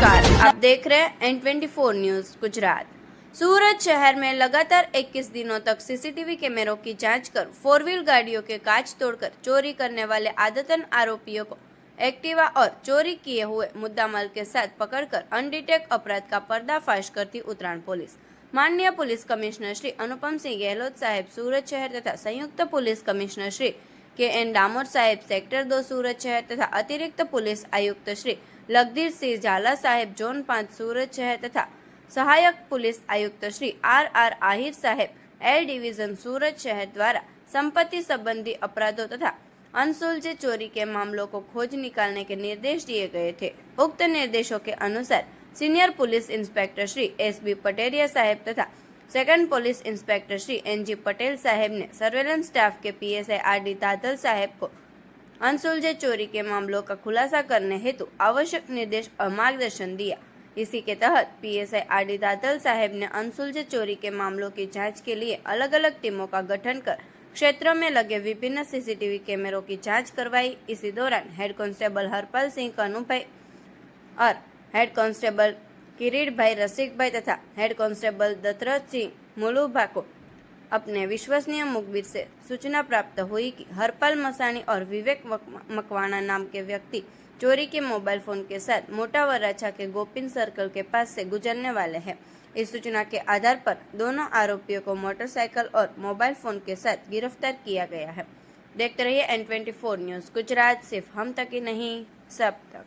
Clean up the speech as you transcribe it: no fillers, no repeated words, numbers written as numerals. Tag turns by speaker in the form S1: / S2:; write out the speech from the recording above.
S1: नमस्कार, आप देख रहे हैं N24 न्यूज गुजरात। सूरत शहर में लगातार 21 दिनों तक सीसीटीवी कैमरों की जांच कर 4 व्हील गाड़ियों के कांच तोड़कर चोरी करने वाले आदतन आरोपियों को एक्टिवा और चोरी किए हुए मुद्दामाल के साथ पकड़कर अनडिटेक्ट अपराध का पर्दाफाश करती उतराण पुलिस। माननीय पुलिस कमिश्नर श्री अनुपम सिंह गहलोत साहेब सूरत शहर तथा संयुक्त police commissioner Shri KN Damor साहेब सेक्टर 2 सूरत शहर तथा अतिरिक्त पुलिस आयुक्त श्री लखधीर सिंह झाला साहेब जोन 5 सूरत शहर तथा सहायक पुलिस आयुक्त श्री RR आहिर साहेब L डिवीजन सूरत शहर द्वारा संपत्ति संबंधी अपराधों तथा अनसुलझे चोरी के मामलों को खोज निकालने के निर्देश दिए गए थे। उक्त निर्देशों के अनुसार senior police inspector Shri SB Pateria साहेब तथा second police inspector Shri NG Patel साहेब ने सर्वेलेंस स्टाफ के PSI RD दादल साहेब को अनसुलझे चोरी के मामलों का खुलासा करने हेतु आवश्यक निर्देश और मार्गदर्शन दिया। इसी के तहत PSI RD दादल साहेब ने अनसुलझे चोरी के मामलों की जांच के लिए अलग अलग टीमों का गठन कर क्षेत्रों में लगे विभिन्न CCTV कैमरों की जांच करवाई। इसी दौरान हेड कांस्टेबल हरपाल सिंह कनुभाई और हेड कांस्टेबल किरीट भाई रसिक भाई तथा हेड कांस्टेबल दशरथ सिंह मुलुभा को अपने विश्वसनीय मुखबिर से सूचना प्राप्त हुई कि हरपाल मसानी और विवेक मकवाना नाम के व्यक्ति चोरी के मोबाइल फोन के साथ मोटा वराछा के गोपिन सर्कल के पास से गुजरने वाले हैं। इस सूचना के आधार पर दोनों आरोपियों को मोटरसाइकिल और मोबाइल फोन के साथ गिरफ्तार किया गया है। देखते रहिए N24 न्यूज गुजरात, सिर्फ हम तक ही नहीं सब तक।